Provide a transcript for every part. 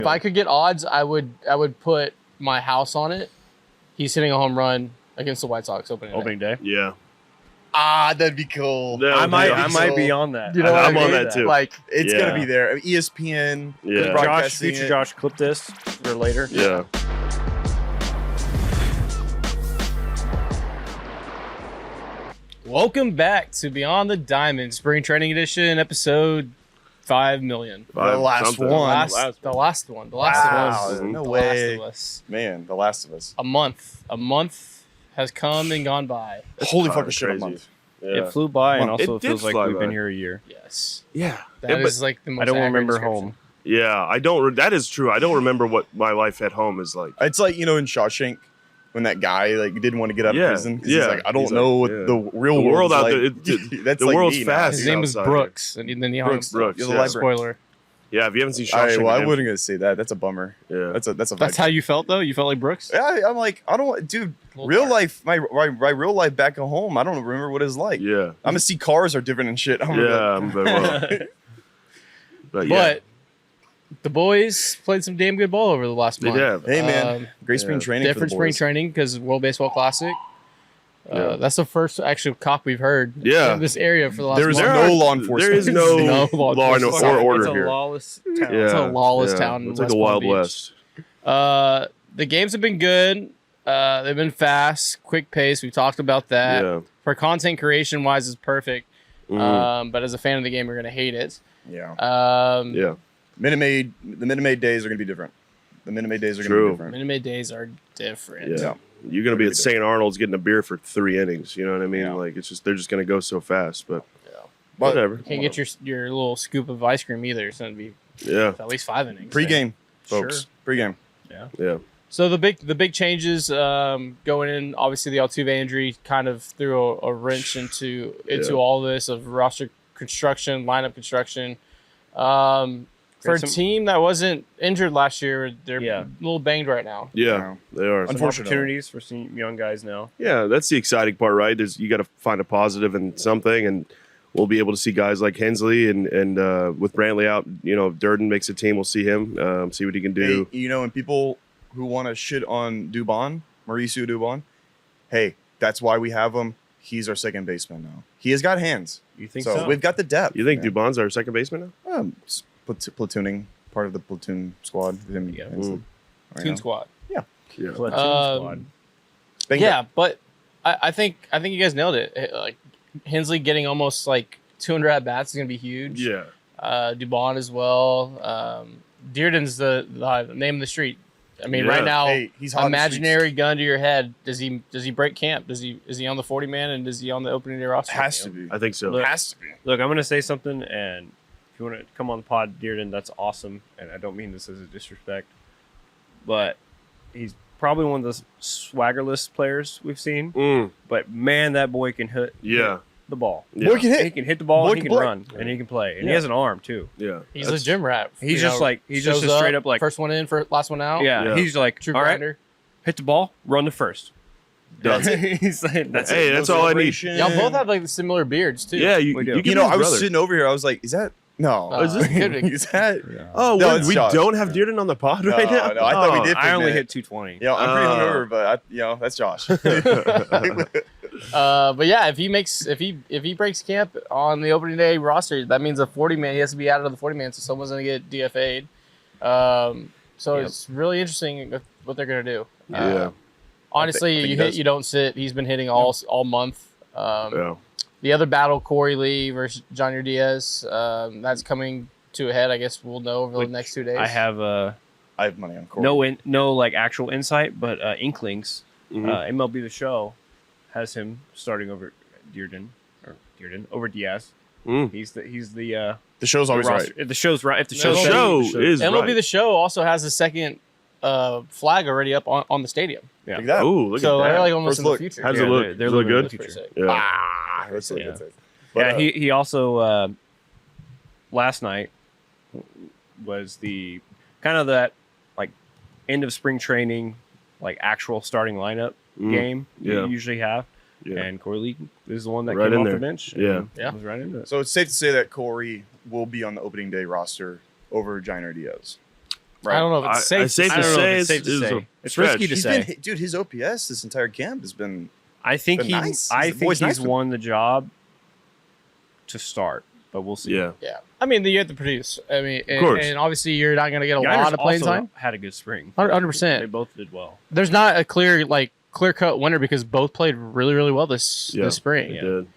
If I could get odds, I would put my house on it. He's hitting a home run against the White Sox opening day. Yeah. That'd be cool. I might be on that. You know what I'm I on mean? that too. Like, it's Yeah. going to be there. I mean, ESPN. Yeah. Future Josh, clip this for later. Yeah. Welcome back to Beyond the Diamond Spring Training Edition, episode 5 million. The last Something. one. The last one. Wow, The no Last way. of Us. Man, The Last of Us. A month has come and gone by. Holy kinda fucking shit, a crazy. month. Yeah. It flew by, and Well, also it it did feels like fly we've by. been here a year. Yes. Yeah. That is like the most I don't accurate remember description. home. Yeah. That is true. I don't remember what my life at home is like. It's like, in Shawshank, when that guy didn't want to get out of Yeah, prison. 'Cause yeah. He's like, I don't He's know like, what yeah. the real The world world's out like. there, That's the like world's me now. fast. His name was outside Brooks, and then he hung Brooks, him. you're the yeah. library. Spoiler. Yeah. If you haven't seen All right, Shawshank, well, I wasn't going to say that. That's a bummer. Yeah. That's a That's vibe. how you felt, though? You felt like Brooks? Yeah, I'm like, I don't, dude. Real life, my real life back at home. I don't remember what it's like. Yeah. I'm gonna see cars are different and shit. I'm Yeah. I'm very well. But yeah. But the boys played some damn good ball over the last They month. have. Hey man, great spring yeah. training. Different for the spring boys. training because World Baseball Classic. Yeah. That's the first actual cop we've heard Yeah. in this area for the last There is month. no law enforcement. There is no, No law law and enforcement. order It's a here. lawless town. Yeah. It's a lawless yeah. town in It's like West the Palm Wild Beach. West. The games have been good. They've been fast, quick pace. We talked about that. Yeah. For content creation wise, it's perfect. Mhm. But as a fan of the game, you're gonna hate it. Yeah. Yeah. The Minute Maid days are gonna be different. The Minute Maid days are gonna True. be different. Minute Maid days are different. Yeah. Yeah. You're gonna be at St. Arnold's getting a beer for 3 innings. You know what I mean? Yeah. Like they're just gonna go so fast. But But whatever. You can't get your little scoop of ice cream either. It's gonna be Yeah. at least 5 innings. Pre-game, folks. Sure. Pre-game. Yeah. So the big changes going in, obviously the Altuve injury kind of threw a wrench into Yeah. all this of roster construction, lineup construction. For a team that wasn't injured last year, they're a little banged right now. Yeah. They are. Some Unfortunately. opportunities for some young guys now. Yeah, that's the exciting part, right? You got to find a positive in something, and we'll be able to see guys like Hensley and with Brantley out. If Durden makes a team, we'll see him, see what he can do. Hey, and people who want to shit on Dubon, Mauricio Dubon, hey, that's why we have him. He's our second baseman now. He has got hands. You think so? We've got the depth. You think man. Dubon's our second baseman now? Platooning, part of the platoon squad. With him, Yeah. Hensley, right Toon now. Squad. Yeah. Platoon squad. Bingo. Yeah, but I think you guys nailed it. Like Hensley getting almost like 200 at bats is gonna be huge. Yeah. Dubon as well. Dearden's the name of the street. I mean, Yeah. right now, Hey, he's hot in the imaginary gun to your head. Does he break camp? Is he on the 40 man and is he on the opening day roster? Has to be. I think so. Look, Has to be. Look, I'm going to say something, and if you want to come on the pod, Dearden, that's awesome. And I don't mean this as a disrespect, but he's probably one of the swaggerless players we've seen. Mm, But man, that boy can hit yeah. the ball. Yeah. Boy can hit. He can hit the ball, Boy he can can play. run, and he can play. And Yeah. he has an arm, too. Yeah. He's That's- a gym rat. He's You just know, like, he's shows just a straight up like, first one in, last one out. yeah, Yeah. he's like, True all right, grinder. hit the ball, run to first. Does it. He's like, that's Hey, it. that's all I need. Y'all both have like similar beards too. Yeah. We do. You give I me his was brother. sitting over here. I was like, is that no? Is this good? Is that? Oh, No, we it's Josh. don't have Dearden on the pod No, right now. no, I thought we Oh. did. I only man. hit 220. Yeah, I'm pretty Oh. hungover, but that's Josh. But yeah, if he breaks camp on the opening day roster, that means a 40 man. He has to be out of the 40 man, so someone's gonna get DFA'd. So Yep. it's really interesting what they're gonna do. Yeah. Honestly, I think he you hit, does. you don't sit. He's been hitting all month. Yeah. The other battle, Corey Lee versus Jhonier Diaz, that's coming to a head. I guess we'll know over the next 2 days. I have I have money on Corey. no like actual insight, but inklings. Mhm. MLB The Show has him starting over Dearden over Diaz. Mm. He's the The show's always roster. right. If the show's right, if the No, show's the show the is MLB right. The Show also has a second flag already up on the stadium. Yeah. Like that. Ooh, look So at they're that. like almost First in the look. future. How does Yeah, it look? they're Does it look living in good? the Pretty sick. Yeah. Ah, that's it. Yeah. That's it. Yeah, But, he also last night was the kind of that like end of spring training, like actual starting lineup game Yeah. you usually have. Yeah. And Corey Lee is the one that Right came in off there. the bench. Yeah. and Yeah. was right into it. So it's safe to say that Corey will be on the opening day roster over Jhonier Diaz. Right. I don't know if it's safe. It's safe I to don't know if say. it's safe to it's say. a It's stretch. risky to He's say. been, dude, his OPS this entire camp has been. I think But he. nice. I The think boy's he's nice with- won the job to start, but we'll see. Yeah. Yeah, I mean, you have to produce. I mean, course. and obviously you're not going to get a Niners lot of playing also time. had a good spring. 100%. They both did well. There's not a clear cut winner because both played really really well this Yeah. spring. It did.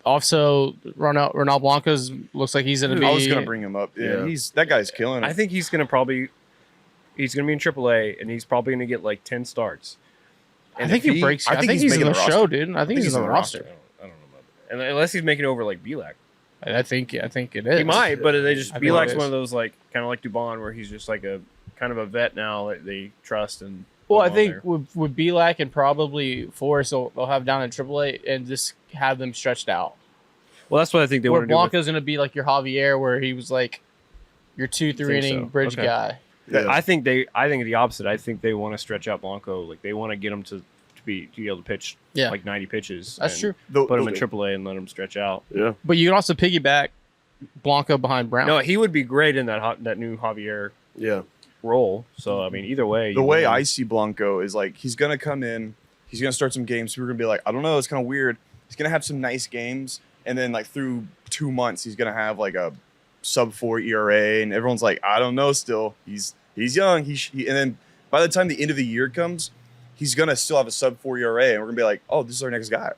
Also, Ronald Blancos looks like he's going to be. I was gonna bring him up. Yeah, Yeah. that guy's killing it. I think he's gonna be in AAA, and he's probably gonna get like 10 starts. I think he breaks. I think he's making in the the show, roster. dude. I think he's in the roster. I don't know about that. And unless he's making over like Belak. I think it is. He might, but they just I think it Belak's is. one of those like kind of like Dubon, where he's just like a kind of a vet now that they trust and. Well, put I him on think there. with Belak and probably Forrest, they'll have down in AAA and just have them stretched out. Well, that's what I think they Where want to do. with- Blanco's going to be like your Javier, where he was like your 2-3 Think inning so. bridge Okay. guy. Yeah. I think the opposite. I think they want to stretch out Blanco. Like they want to get him to be able to pitch Yeah. like 90 pitches. That's and true. Put him in AAA and let him stretch out. Yeah. But you can also piggyback Blanco behind Brown. No, he would be great in that new Javier Yeah. role. So I mean, either way, The you way win. I see Blanco is like he's gonna come in, he's gonna start some games. People are gonna be like, I don't know, it's kind of weird. He's gonna have some nice games, and then like through 2 months, he's gonna have like a sub-4 ERA, and everyone's like, I don't know. Still, he's young. And then by the time the end of the year comes, he's gonna still have a sub-4 ERA, and we're gonna be like, oh, this is our next guy.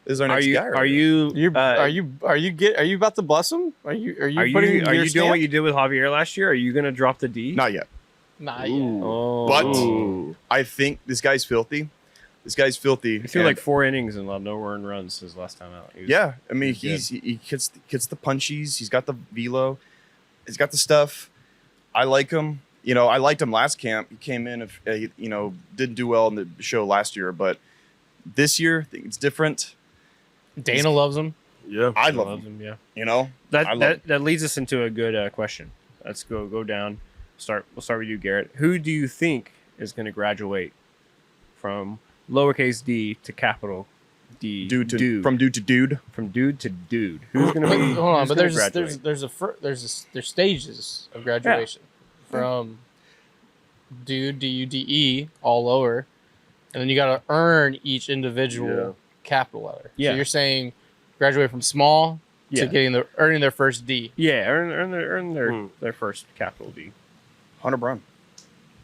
This is our Are next you guy. right are here. you Are you about to bless him? Are you are putting you your doing stamp? what you did with Javier last year? Are you gonna drop the D? Not yet. Nah, Ooh. yeah. Oh, But- Ooh. I think this guy's filthy. This guy's filthy. he threw and- like 4 innings and allowed no earned runs his last time out. He was- Yeah, I mean he's he hits the punchies. He's got the velo. He's got the stuff. I like him. You know, I liked him last camp. He came in, didn't do well in the show last year, but this year I think it's different. Dana loves him. Yeah. I I love love him. him. Yeah. You know, That I love that, that leads us into a good question. Let's go down. We'll start with you, Garrett. Who do you think is going to graduate from lowercase d to capital D? from dude to dude. from dude to dude. Who's going to But, be? hold on, who's but gonna there's stages of graduation from dude DUDE all lower, and then you got to earn each individual capital letter. Yeah. So you're saying graduate from small Yeah. to earning their first D. Yeah, earn their first capital D. Hunter Brown.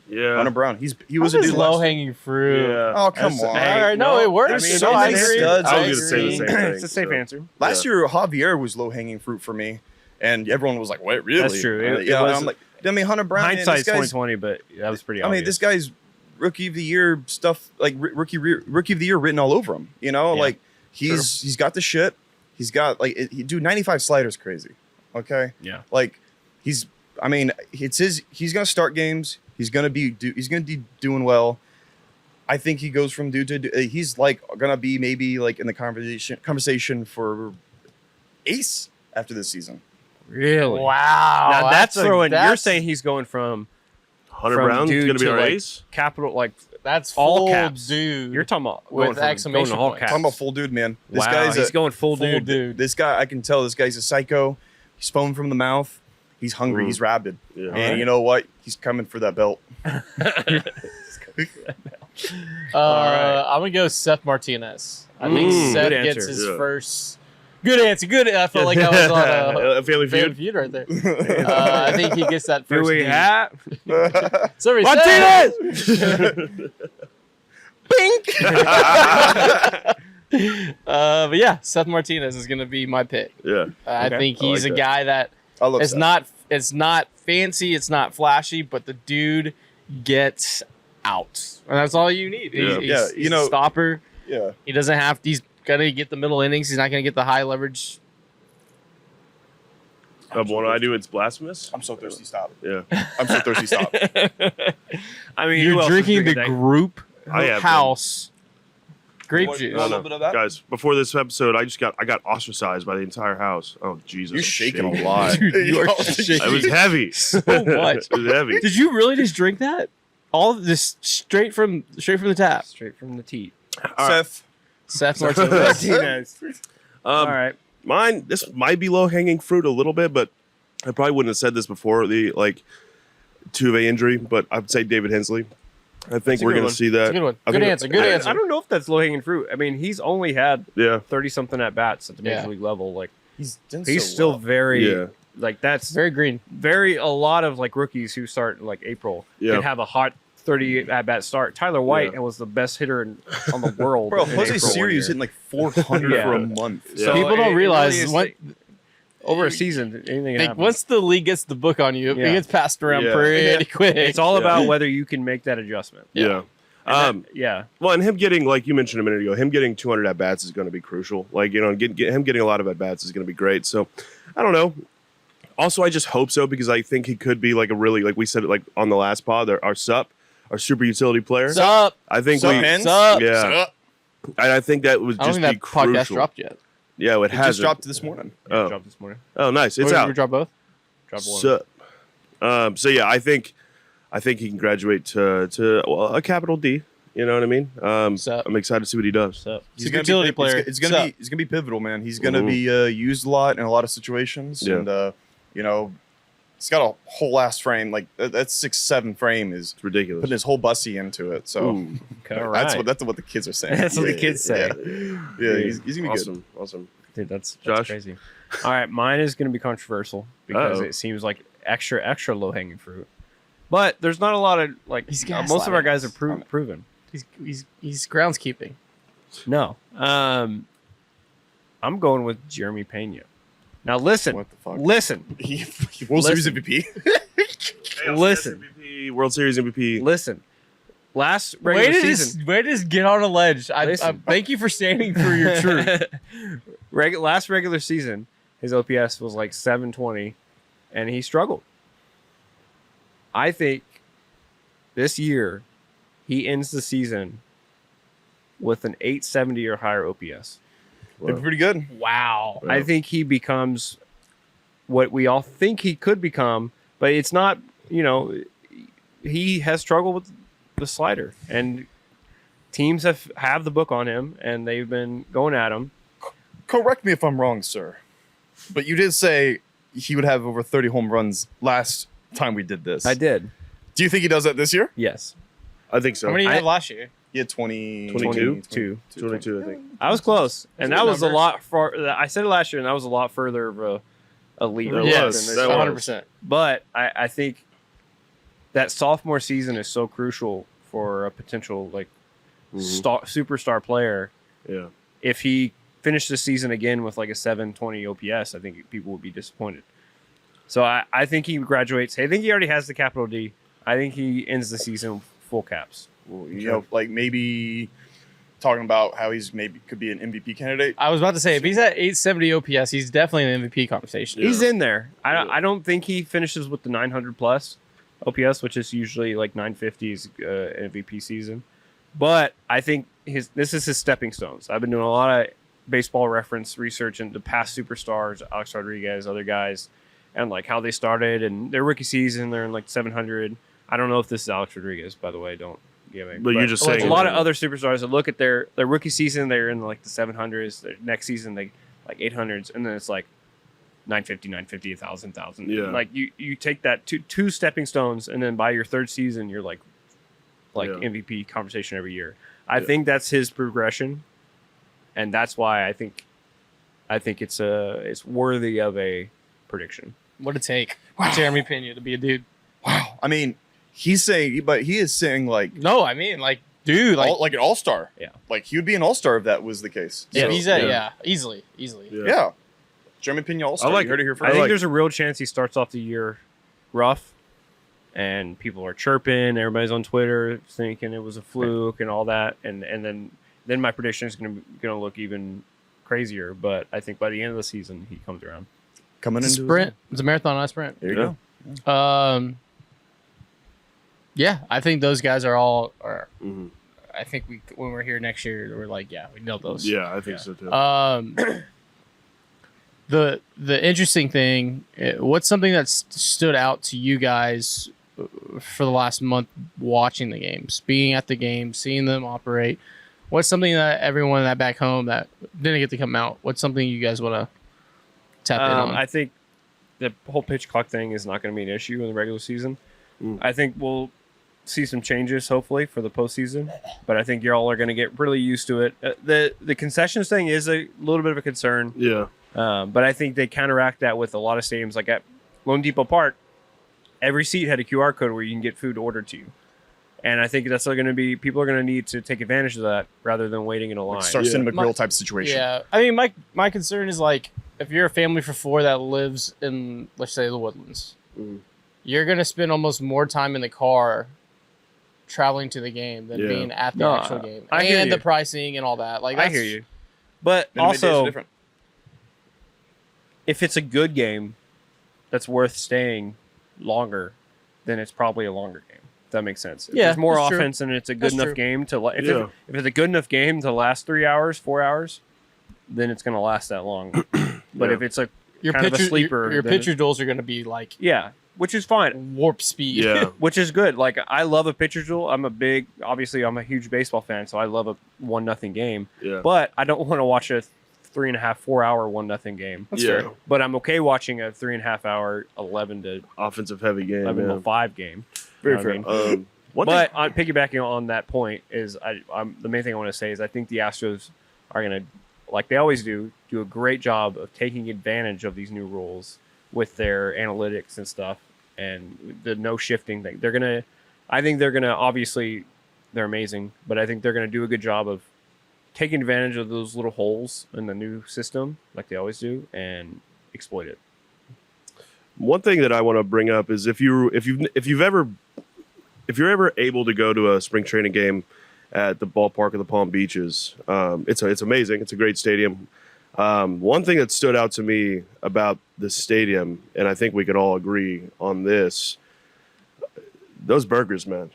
Yeah. Hunter Brown. He was a That's dude low last. hanging fruit. Yeah. Oh come That's- on. Hey, All right, no, no, it works. I mean, no, I it's agree. studs. I was gonna say the agree. same thing. It's a safe so. answer. Last year, Javier was low hanging fruit for me, and everyone was like, "Wait, really?" That's true. It Yeah, was- I'm like, I mean, Hunter Brown. man, Hindsight's this guy's- 2020, but that was pretty I obvious. mean, this guy's rookie of the year stuff, like rookie of the year written all over him. You know, Yeah. like he's got the shit. He's got dude, 95 sliders crazy. Okay, Yeah. like he's gonna start games. He's gonna be doing well. I think he goes from dude to he's like gonna be maybe like in the conversation for ace after this season. Really? Wow. Now that's throwing. You're that's- saying he's going from Hunter From Brown's dude going to be to, our like, ace? capital like that's all full caps. dude. you're talking about With going from exclamation going to all points. caps. Talking about full dude, man. This wow, guy's he's going full full dude. dude. This guy, I can tell this guy's a psycho. He's foaming from the mouth. He's hungry. Mm. He's rabid. Yeah. And right. you know what? He's coming for that belt. I'm gonna go Seth Martinez. I think Seth Good gets answer. his Yeah. first. Good answer. Good. I felt like I was on a A Family Family Feud. Feud right there. I think he gets that Do first. we D. have Sorry, Martinez? but yeah, Seth Martinez is gonna be my pick. Yeah. I Okay. think I he's like a that. guy that I love it's Seth. it's not fancy, it's not flashy, but the dude gets out, and that's all you need. Yeah. Yeah, He's a stopper. Yeah. He doesn't have. He's gonna get the middle innings. He's not gonna get the high leverage. What do I do? It's blasphemous? I'm so thirsty. Stop. Yeah. I'm so thirsty. Stop. I mean, who You're else is drinking the that? group I have house grape What- juice. a little bit of that? Guys, before this episode, I got ostracized by the entire house. Oh Jesus! You're I'm shaking a shaking. lot. Dude, you are Yo, shaking. It was heavy. So much. It was heavy. Did you really just drink that? All of this straight from the tap. Straight from the teat. Seth. Seth Martinez. Martinez. All right. Mine, this might be low hanging fruit a little bit, but I probably wouldn't have said this before. Tuve injury, but I'd say David Hensley. I think That's a we're good going one. to see that. That's a good one. I Good think- answer. Good answer. I don't know if that's low hanging fruit. I mean, he's only had Yeah. 30 something at bats at the major Yeah. league level. Like He's done he's so still well. very Yeah. like that's Very green. a lot of like rookies who start in like April Yeah. can have a hot 30 at bat start. Tyler White Yeah. was the best hitter on the world. Bro, in Jose April one Siri year. was hitting like 400 Yeah. for a month. Yeah. People don't realize what over a season anything can like happen. once the league gets the book on you, Yeah. it gets passed around Yeah. pretty quick. It's all Yeah. about whether you can make that adjustment. Yeah. And yeah. Well, and him getting, like you mentioned a minute ago, him getting 200 at bats is going to be crucial. Like, you know, him getting a lot of at bats is going to be great. So, I don't know. Also, I just hope so because I think he could be like a really, like we said, like on the last pod, our super utility player. Sup? I think Sup, we, Hens? Sup? yeah, Sup? and I think that would I don't just think be that podcast crucial. dropped yet. Yeah, it It has just dropped this morning. Oh. Dropped this morning. Oh, nice, it's Or did out. we drop both? Dropped one. So yeah, I think he can graduate to well, a capital D. You know what I mean? Sup? I'm excited to see what he does. Sup? He's a gonna utility be, player. It's gonna be pivotal, man. He's gonna Mhm. be used a lot in a lot of situations, Yeah. and you know, he's got a whole ass frame. Like that 6'7" frame is It's ridiculous. putting his whole bussy into it. So Ooh, Okay, all that's right. what the kids are saying. That's what the kids say. Yeah, he's gonna be good. awesome, awesome. Dude, that's Josh? crazy. All right, mine is going to be controversial because Uh-oh. it seems like extra low hanging fruit. But there's not a lot of like He's most of our gaslighting guys us. are proven. He's groundskeeping. No, I'm going with Jeremy Pena. Now listen, What the fuck? listen, He World Series Listen. MVP. Listen. MVP, World Series MVP. listen. Last regular season, Way to just get on a ledge. I Listen. thank you for standing for your truth. last regular season, his OPS was like 720, and he struggled. I think this year he ends the season with an 870 or higher OPS. Wow. They're pretty good. Wow. Yeah. I think he becomes what we all think he could become, but it's not. You know, he has struggled with the slider, and teams have the book on him, and they've been going at him. Correct me if I'm wrong, sir, but you did say he would have over 30 home runs last time we did this. I did, Do you think he does that this year? yes. I think so. How many did you I- have last year? He had 20, 22? 22, I think. I was close, and That's that a was a number. lot far. I said it last year, and that was a lot further of a lead. It Yes, was. than That this was. 100%. But I think that sophomore season is so crucial for a potential like Mhm. superstar player. Yeah. If he finished the season again with like a 720 OPS, I think people would be disappointed. So I think he graduates. I think he already has the capital D. I think he ends the season full caps. Well, you know, like maybe talking about how he's maybe could be an MVP candidate. I was about to say, if he's at 870 OPS, he's definitely in the MVP conversation. Yeah. He's in there. Yeah. I don't think he finishes with the 900 plus OPS, which is usually like 950's MVP season. But I think this is his stepping stones. I've been doing a lot of baseball reference research into past superstars, Alex Rodriguez, other guys, and like how they started and their rookie season. They're in like 700. I don't know if this is Alex Rodriguez, by the way. Don't give me. But you're just saying a lot of other superstars that look at their rookie season, they're in like the 700s. Their next season, they like 800s, and then it's like 950, 1,000. Yeah. Like you take that two stepping stones, and then by your third season, you're like Yeah. MVP conversation every year. I Yeah. think that's his progression, and that's why I think it's worthy of a prediction. What it take? Wow. Jeremy Pena to be a dude. Wow. I mean, he's saying, but he is saying like No, I mean, like, dude, like, like an all-star. Yeah. Like he would be an all-star if that was the case. if So, he's at, yeah. yeah, easily. yeah. Jeremy Pena all-star. I like you heard it here I first. think like- there's a real chance he starts off the year rough, and people are chirping. Everybody's on Twitter thinking it was a fluke and all that, and then my prediction is gonna look even crazier. But I think by the end of the season, he comes around. Coming It's a into sprint. It's a marathon, not a sprint. There you Yeah. go. Yeah, I think those guys are all. Mhm. I think when we're here next year, we're like, yeah, we know those. Yeah, I think so too. The interesting thing, what's something that stood out to you guys for the last month watching the games, being at the game, seeing them operate? What's something that everyone that back home that didn't get to come out? What's something you guys want to tap in on? I think the whole pitch clock thing is not going to be an issue in the regular season. I think we'll see some changes hopefully for the postseason, but I think y'all are going to get really used to it. The concessions thing is a little bit of a concern. Yeah. But I think they counteract that with a lot of stadiums, like at Lone Depot Park. Every seat had a QR code where you can get food ordered to you, and I think that's going to be people are going to need to take advantage of that rather than waiting in a line. Like Star Cinema Grill type situation. Yeah, I mean, my concern is like if you're a family for 4 that lives in, let's say, the Woodlands, you're going to spend almost more time in the car traveling to the game than being at the actual game, and the pricing and all that. Like, I hear you, but also if it's a good game that's worth staying longer, then it's probably a longer game. If that makes sense. If there's more offense and it's a good enough game to if it's a good enough game to last 3 hours, 4 hours, then it's going to last that long. But if it's a kind of a sleeper, your pitcher duels are going to be like which is fine. Warp speed. Yeah. Which is good. Like I love a pitcher duel. I'm a huge baseball fan, so I love a 1-0 game. Yeah. But I don't want to watch a 3.5, 4 hour 1-0 game. That's fair. But I'm okay watching a 3.5 hour 11 to Offensive heavy game. 11 to 5 game. Very fair. But on piggybacking on that point is the main thing I want to say is I think the Astros are going to, like they always do a great job of taking advantage of these new rules with their analytics and stuff and the no shifting thing. I think they're gonna obviously they're amazing, but I think they're gonna do a good job of taking advantage of those little holes in the new system, like they always do, and exploit it. One thing that I want to bring up is if you're ever able to go to a spring training game at the ballpark of the Palm Beaches, it's amazing. It's a great stadium. One thing that stood out to me about the stadium, and I think we could all agree on this, those burgers, man.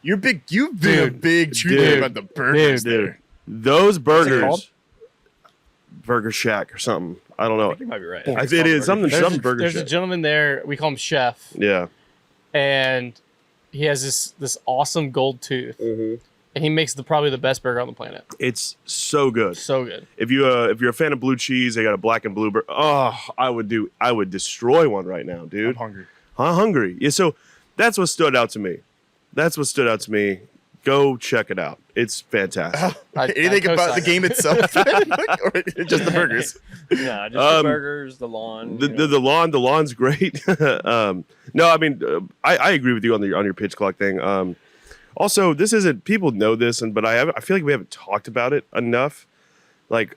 You've been a big truther about the burgers there. Those burgers, Burger Shack or something. I don't know. I think you might be right. It is something Burger There's Shack. a gentleman there. We call him Chef. Yeah. And he has this awesome gold tooth. Mm-hmm. And he makes probably the best burger on the planet. It's so good. So good. If you're a fan of blue cheese, they got a black and blue burger. Oh, I would destroy one right now, dude. I'm hungry. Yeah, so that's what stood out to me. Go check it out. It's fantastic. Anything about the game itself, or just the burgers? Yeah, just the burgers, the lawn. The lawn's great. No, I mean, I agree with you on your pitch clock thing. Also, this isn't, people know this, but I feel like we haven't talked about it enough. Like,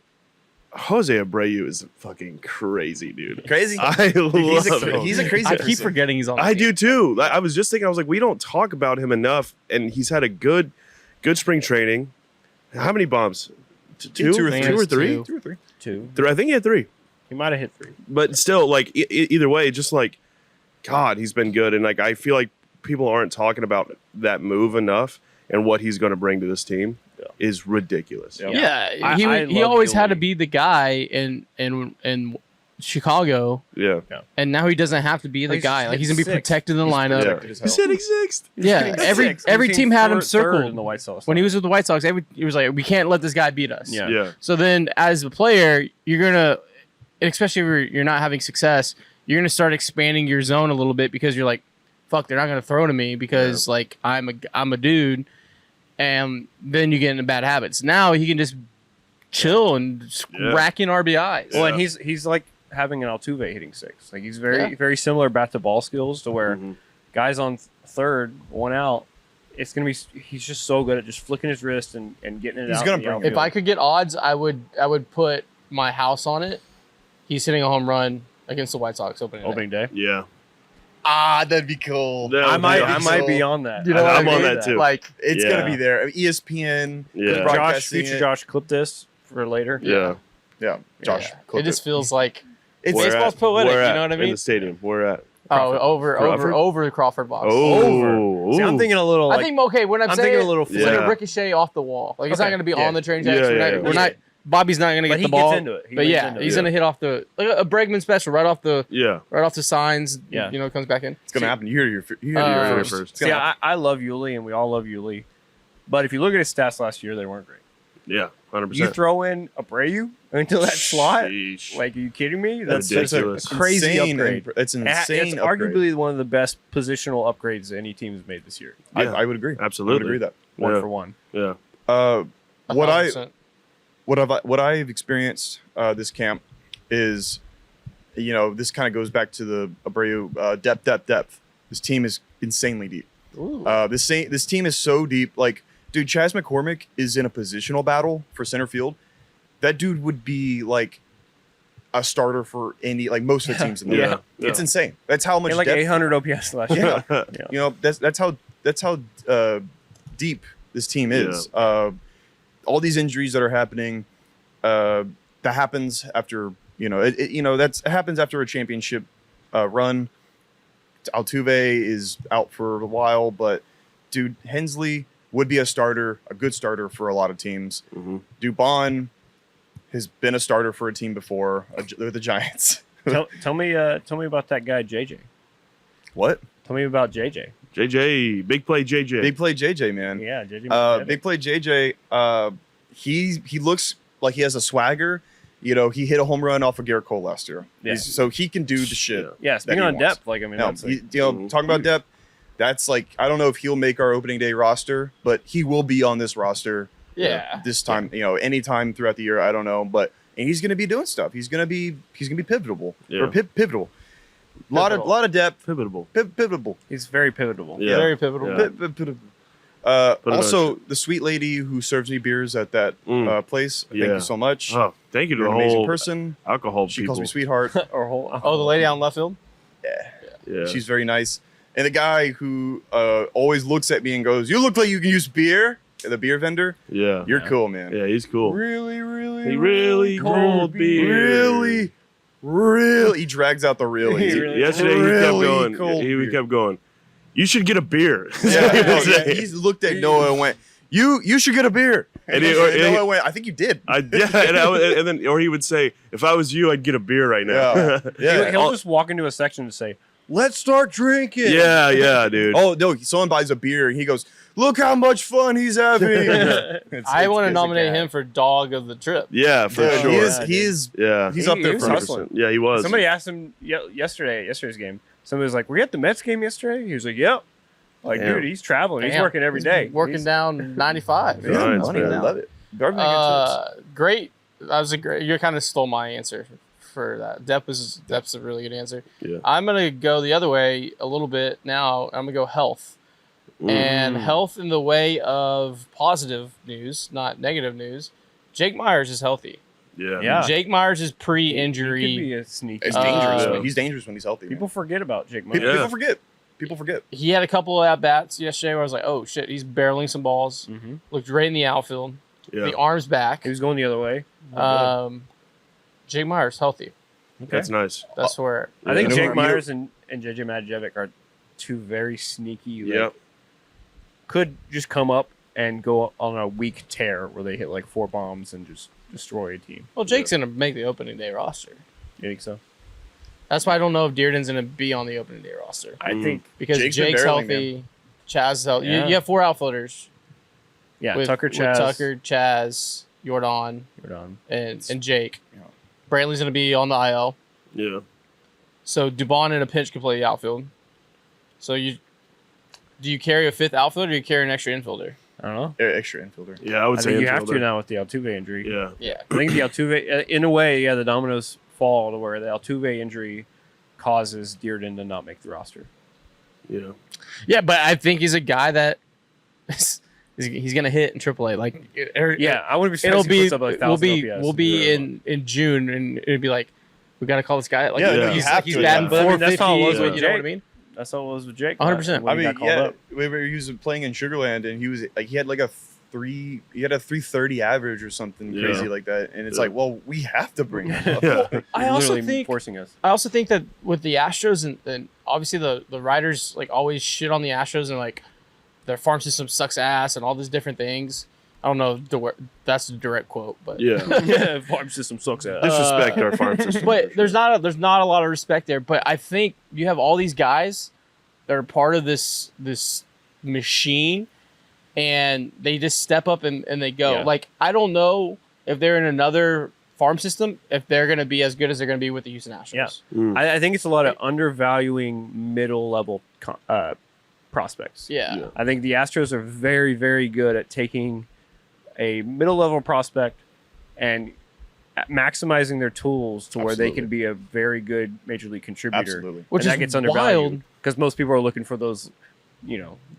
Jose Abreu is fucking crazy, dude. Crazy. I love him. He's a crazy I person. keep forgetting he's on the I team. do too. I was just thinking, I was like, we don't talk about him enough, and he's had a good spring training. How many bombs? Two or three? Two. I think he had 3. He might have hit 3. But still, like, either way, just like, God, he's been good. And, like, I feel like people aren't talking about that move enough, and what he's going to bring to this team is ridiculous. Yeah, I he love always had Yuli. to be the guy in Chicago, Yeah. and now he doesn't have to be the He's guy. Like he's gonna be sixth. protected in the lineup. Yeah. as hell. He's hitting 6th. Yeah, every team had him Third circled in the White Sox. when he was with the White Sox. He was like, we can't let this guy beat us. Yeah. Yeah. So then, as a player, you're gonna, and especially if you're not having success, you're gonna start expanding your zone a little bit because you're like, fuck, they're not gonna throw to me because like I'm a dude, and then you get into bad habits. Now he can just chill and just rack in RBIs. Well, and he's like having an Altuve hitting 6. Like he's very similar bat to ball skills to where guys on third, 1 out. It's gonna be. He's just so good at just flicking his wrist and getting it He's out. gonna in the bring it. outfield. If I could get odds, I would put my house on it. He's hitting a home run against the White Sox opening day. day. Yeah. That'd be cool. No, I yeah. might be on that. You know what I'm I on mean? that too. Like It's Yeah. gonna be there. ESPN. Yeah. broadcasting Future it. Josh, clip this for later. Yeah. Yeah, Josh. yeah. clip It just feels like It's Where baseball's at? poetic. Where You at? know what I In mean? the stadium. We're at. Over the Crawford box. Oh. See, I'm thinking a little. Like, I think okay. When I'm I'm saying thinking a little it's like Yeah. a ricochet off the wall. Like it's not Okay. going to be Yeah. on the train Yeah, tracks. yeah, We're yeah. not. Bobby's not going to But get he the ball. gets into it. He But gets yeah, into he's it. going to hit off the like a Bregman special right off the Yeah. signs. Yeah. You know, comes back in. It's gonna happen. You heard it here Uh, first. It's See, gonna happen. I love Yuli, and we all love Yuli. But if you look at his stats last year, they weren't great. Yeah. 100%. You throw in Abreu, Into that slot? Sheesh. Like, are you kidding me? That's Ridiculous. a crazy upgrade. It's insane. It's upgrade. arguably one of the best positional upgrades any team has made this year. Yeah. I would agree. Absolutely. I would agree with that. One Yeah. for one. Yeah. What 1,000%. what I've experienced this camp is, this kind of goes back to the Abreu depth. This team is insanely deep. Ooh. This team is so deep. Like, dude, Chas McCormick is in a positional battle for center field. That dude would be like a starter for most of the teams in the league. Yeah. It's insane. That's how much He had like depth. 800 OPS last year. Yeah. That's how deep this team is. All these injuries that are happening, that happens after it happens after a championship run. Altuve is out for a while, but dude, Hensley would be a good starter for a lot of teams. Mm-hmm. Dubon has been a starter for a team before with the Giants. tell me about that guy JJ. What? Tell me about JJ. JJ, big play JJ. Big play JJ, man. Yeah, JJ. Big play JJ. He looks like he has a swagger. He hit a home run off of Garrett Cole last year. Yeah. So he can do the shit. Yeah, speaking he on wants. depth, like, I mean, No, that's like, talking about depth, that's like, I don't know if he'll make our opening day roster, but he will be on this roster. Yeah. This time, anytime throughout the year, I don't know, and he's going to be doing stuff. He's going to be pivotal. Yeah. Or pivotal. Lot of depth. Pivotal. Pivotal. he's very pivotal. Yeah. Very pivotal. Yeah. Pivotal. Put it Also, on. the sweet lady who serves me beers at that place. Thank Yeah. you so much. Oh, thank you to You're the an amazing whole person. alcohol She people. calls me sweetheart. Oh, the lady out in left field? Yeah. She's very nice. And the guy who always looks at me and goes, "You look like you can use beer." The beer vendor. yeah. You're cool, man. Yeah, he's cool. Really, Really cold beer. Really. He drags out the really. Yesterday he kept Really going. cold He beer. kept going. You should get a beer. Yeah, he's looked at Noah and went, "You should get a beer." And Noah went, "I think you did." and then or he would say, "If I was you, I'd get a beer right now." Yeah. He'll just walk into a section and say, "Let's start drinking." yeah, dude. Oh no! Someone buys a beer and he goes, "Look how much fun he's having." I want to it's a nominate guy. him for dog of the trip. Yeah, for Dude, sure. He's yeah, he's up He there was for hustling. 100%. Yeah, he was. Somebody asked him yesterday's game. Somebody was like, "Were you at the Mets game yesterday?" He was like, "Yep." Like, Damn. dude, he's traveling. He's Damn. working every day. Working He's- down 95. Yeah, nice, money man. I now. love it. Darby gets tips. Great. That was a great. You kind of stole my answer for that. Depth's a really good answer. Yeah. I'm gonna go the other way a little bit now. I'm gonna go health. And health in the way of positive news, not negative news. Jake Myers is healthy. Yeah. Yeah. Jake Myers is He could pre-injury. be a sneaky. It's dangerous. Yeah. He's dangerous when he's healthy. People forget about Jake People, Myers. Yeah. People forget. He had a couple of at bats yesterday where I was like, "Oh shit, he's barreling some balls." Mm-hmm. Looked great in the outfield. Yeah. The arms back. He was going the other way. Jake Myers healthy. That's nice. That's where I think You know Jake who- Myers and JJ Madajevic are two very sneaky. Like, Yep. Could just come up and go on a weak tear where they hit like 4 bombs and just destroy a team. Well, Jake's gonna make the opening day roster. You think so? That's why I don't know if Dearden's gonna be on the opening day roster I Mm. think. because Jake's been Jake's barreling, healthy, Chaz is healthy. Yeah. You have 4 outfielders. Yeah, with, Tucker, with Chaz, Tucker, Chaz, Jordan, Jordan. and Jake. Yeah. Brantley's gonna be on the IL. Yeah. So Dubon in a pinch can play the outfield. So do you carry a 5th outfielder or do you carry an extra infielder? I don't know. Extra infielder. Yeah, I would I say think you have infielder. to now with the Altuve injury. Yeah. Yeah. I think the Altuve, in a way, the dominoes fall to where the Altuve injury causes Dearden to not make the roster. Yeah. Yeah, but I think he's a guy that he's gonna hit in AAA. Like, Yeah, I wouldn't be it'll surprised if he be puts up like 1,000 OPS. we'll be Yeah. in June and it'd be like we gotta call this guy. Like, Yeah, no, he's, you have he's to, batting yeah. But I mean, that's how it 450. was with You know what I Jake. mean? That's how it was with Jake. 100%. when I he mean, got called yeah, up. he was playing in Sugarland and he was like he had like a 330 average or something Yeah. crazy like that, and it's Yeah. like, well, we have to bring him up. Yeah. I also Literally think forcing us. that with the Astros and obviously the writers like always shit on the Astros and like their farm system sucks ass and all these different things. I don't know if that's a direct quote, but Yeah. Yeah, farm system sucks ass. Disrespect our farm system. but there's not a lot of respect there. But I think you have all these guys that are part of this machine, and they just step up and they go. Yeah. Like, I don't know if they're in another farm system if they're going to be as good as they're going to be with the Houston Astros. Yeah. Mm. I think it's a lot of undervaluing middle level prospects. Yeah. I think the Astros are very, very good at taking a middle level prospect and maximizing their tools to where they Absolutely. can be a very good major league contributor. Absolutely. Which and is that gets undervalued wild. because most people are looking for those,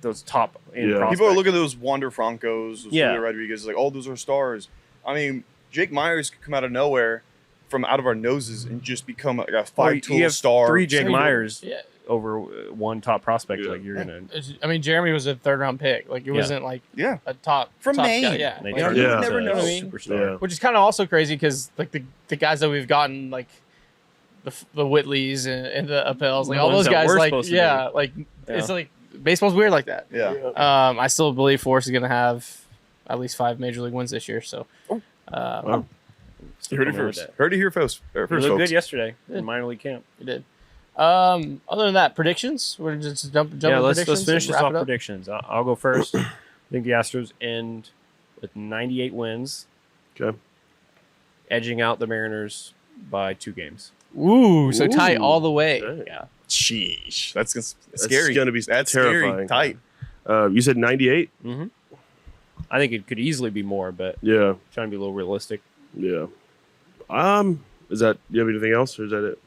those top end Yeah. prospects. People are looking at those Wander Francos, those Yeah. Julio Rodriguez, like, oh, those are stars. I mean, Jake Myers could come out of nowhere from out of our noses and just become like a Well, five-tool you have star. 3 Jake Same. Myers Yeah. over one top prospect. Yeah. Like you're gonna. I mean, Jeremy was a 3rd-round pick. Like, it Yeah. wasn't like Yeah. a top From top Maine. guy. Yeah. They Like, turned Yeah. him You into never a know. superstar. Yeah. which is kind of also crazy because like the guys that we've gotten, like the Whitleys and the Appels, like The all ones those that guys, were like supposed to yeah, like it's like baseball's weird like that. Yeah. I still believe Forrest is gonna have at least 5 major league wins this year. So, Wow. You heard it Coming with first. that. Heard it here first. He First, looked folks. good yesterday Yeah. in minor league camp. we did. Other than that, predictions. We're just jump Yeah, into let's predictions finish and this wrap off it up. predictions. I'll go first. I think the Astros end with 98 wins, Okay. edging out the Mariners by 2 games. Ooh, so tight Ooh. all the way. Dang. Yeah. Sheesh. That's That's scary. gonna be That's terrifying. Scary. Tight. You said 98? Mm-hmm. I think it could easily be more, but Yeah. trying to be a little realistic. Yeah. Is that, you have anything else or is that it?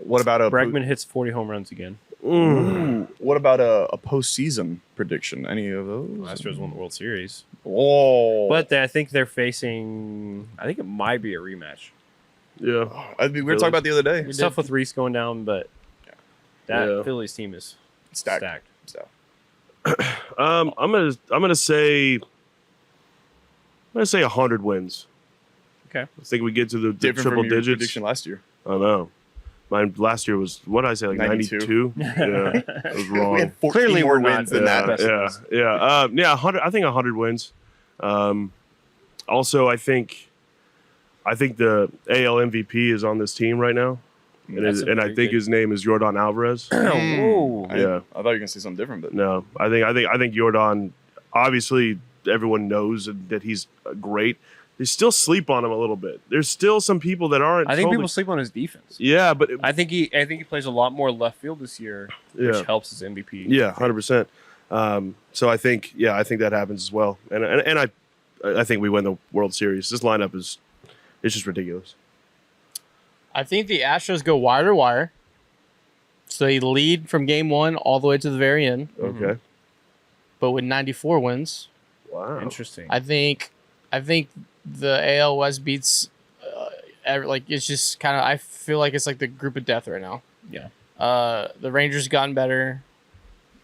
What about a Bregman hits 40 home runs again. Mm. What about a postseason prediction? Any of those? Astros won the World Series, Oh, but I think they're facing. I think it might be a rematch. Yeah. we were talking about the other day. It's tough with Reese going down, but that Yeah. Phillies team is Stacked. stacked. So, I'm gonna say 100 wins. Okay. I think we get to the different triple from your digits. prediction last year. I know. Mine last year was, what did I say, like 92? 92? Yeah, I was wrong. We had 14 Clearly more we're not wins than yeah, that. yeah. 100. I think 100 wins. Also, I think the AL MVP is on this team right now, and, That's and I pretty think good. his name is Jordan Alvarez. Whoa. Yeah. I thought you were gonna say something different, but No, I think Jordan. Obviously, everyone knows that he's great. They still sleep on him a little bit. There's still some people that aren't. I think totally- people sleep on his defense. Yeah, but I think he plays a lot more left field this year, yeah, which helps his MVP. yeah, 100%. So I think that happens as well. And I think we win the World Series. This lineup it's just ridiculous. I think the Astros go wire to wire. So they lead from game 1 all the way to the very end, Okay. but with 94 wins. Wow. Interesting. I think the AL West beats like it's just kind of, I feel like it's like the group of death right now. Yeah. The Rangers gotten better.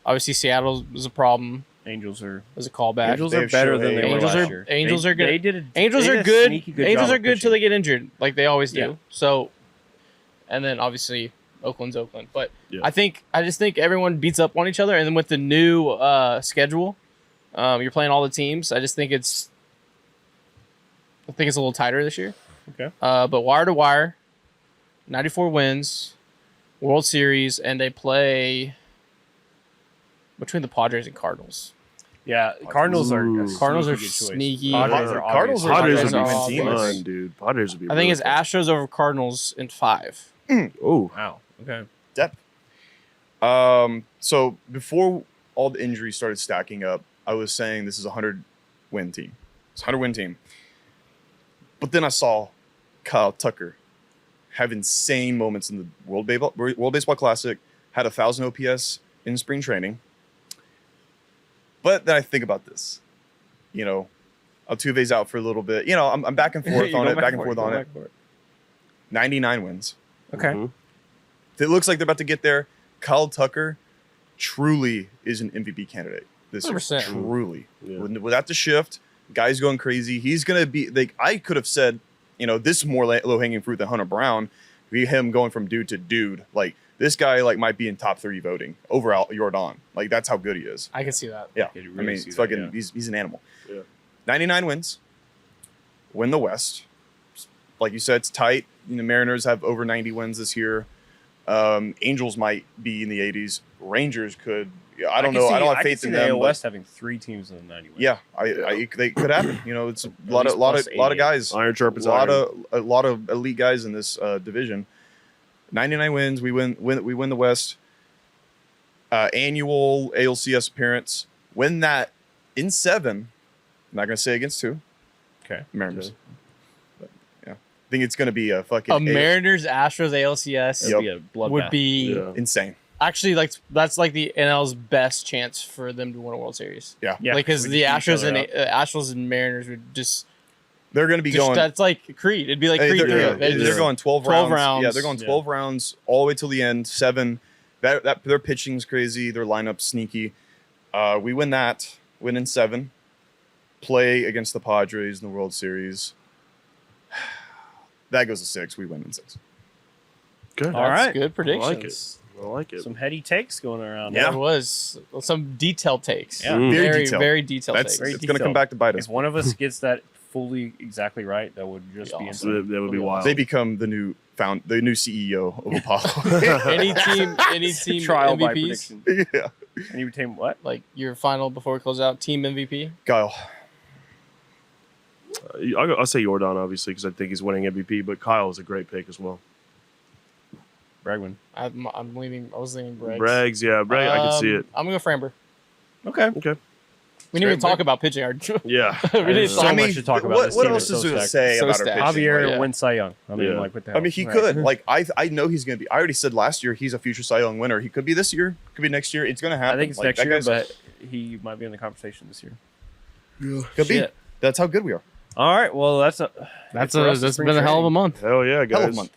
Obviously Seattle was a problem. Angels are Was a callback. Angels They are have better Shohei. than they were Angels last are- year. Angels are good. They Angels did are a good. sneaky good Angels job are of good till they pitching. get injured, like they always do. Yeah. So, and then obviously Oakland's Oakland. But Yeah. I just think everyone beats up on each other, and then with the new schedule, you're playing all the teams. I think it's a little tighter this year. Okay. But wire to wire, 94 wins, World Series, and they play between the Padres and Cardinals. Yeah, Cardinals are Ooh. a Cardinals are sneaky good choice. sneaky. Padres are Cardinals obviously- are Padres Padres would are be all fun, good. dude. Padres would be. I think it's Astros over Cardinals in 5. Oh, Wow. Okay. depth. So before all the injuries started stacking up, I was saying this is a 100-win team. It's a 100-win team. But then I saw Kyle Tucker have insane moments in the World Baseball Classic, had 1,000 OPS in spring training. But then I think about this. Altuve's out for a little bit. I'm back and forth You on go it, back and for forth go on it. back for 99 wins. Okay. Mhm. It looks like they're about to get there. Kyle Tucker truly is an MVP candidate this year. 100%. Truly. Yeah. Without the shift, guy's going crazy. He's going to be, like, I could have said, this is more low-hanging fruit than Hunter Brown. Be him going from dude to dude. Like, this guy, like, might be in top 3 voting over Jordan. Like, that's how good he is. I can see that. Yeah. Could I really mean, see it's that, fucking, yeah. he's an animal. Yeah. 99 wins. Win the West. Like you said, it's tight. Mariners have over 90 wins this year. Angels might be in the 80s. Rangers could I don't know. I don't have faith in the them. AL but- West having 3 teams in the 90 wins. Yeah, they could happen. You know, it's a lot least of lot plus of lot 88. of guys. Iron sharpens a lot iron. of a lot of elite guys in this division. 99 wins. We win the West. Annual ALCS appearance. Win that in 7. I'm not gonna say against 2. Okay. Mariners. But, yeah, I think it's gonna be a fucking A Mariners Astros ALCS It'll be a bloodbath. would be Yeah. insane. actually like that's like the NL's best chance for them to win a World Series. Yeah, Yeah, like because we the just beat each Astros and other Astros and Mariners would just they're gonna be going. that's like Creed. It'd be like Hey, Creed. they're, three. they're going 12 12 rounds. Yeah, rounds. they're going 12 rounds all the way till the end. 7. That their pitching's crazy. Their lineup's sneaky. We win that. Win in 7. Play against the Padres in the World Series. That goes to 6. We win in 6. Good. All That's right. good predictions. I like it. I like it. Some heady takes going around. Yeah. There was some detailed takes. Yeah. Very very detailed. very detailed That's takes. Very it's going to come detailed. back to bite us. If one of us gets that fully exactly right, that would just Be be awesome. insane. That would be wild. They become the new CEO of Apollo. any team Trial by MVPs? prediction. Yeah, Any team what? Like your final before we close out, team MVP. Kyle. I'll say Jordan, obviously, because I think he's winning MVP, but Kyle is a great pick as well. Bregman. I'm leaning. I was leaning Braggs. Braggs, yeah. Bragg, I can see it. I'm gonna go Framber. Okay. Okay. We didn't even Framber. talk about pitching. Our Yeah. we didn't There's talk so I mean, much to talk about. What, This what team else is is so there to stacked. say So about our stacked. pitching? Javier Yeah. wins Cy Young. I mean, Yeah. like, what the hell? I mean, he Right. could. Like, I know he's going to be. I already said last year he's a future Cy Young winner. He could be this year. Could be next year. It's going to happen. I think it's Like, next that year, guy's- but he might be in the conversation this year. could be. Shit. That's how good we are. All right. Well, that's that's for us, that's spring been a hell of a training. month. Hell yeah, guys. Hell of a month.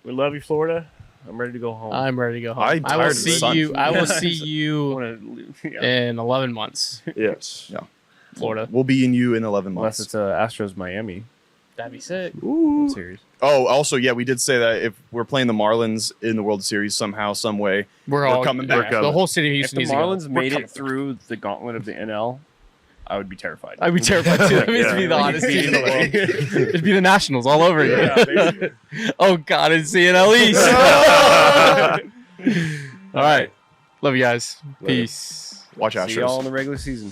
We love you, Florida. I'm ready to go home. I'm ready to go home. I'm I tired will of the see sun. you. I will see I you wanna leave- yeah. in 11 months, Yes. Yeah. Florida. We'll be in you in 11 Unless months. it's Astros Miami That'd be sick. Ooh. series. Oh, also, yeah, we did say that if we're playing the Marlins in the World Series somehow, some way, We're all coming yeah, back. The whole city of If Houston the needs to go. Marlins We're made coming. it through the gauntlet of the NL, I would be terrified. I'd be terrified too. That means to be the Yeah. hottest team in the world. It'd be the Nationals all over again. Yeah, baby. Oh God, it's CNL East. All right, love you guys. Peace. watch See y'all Astros. in the regular season.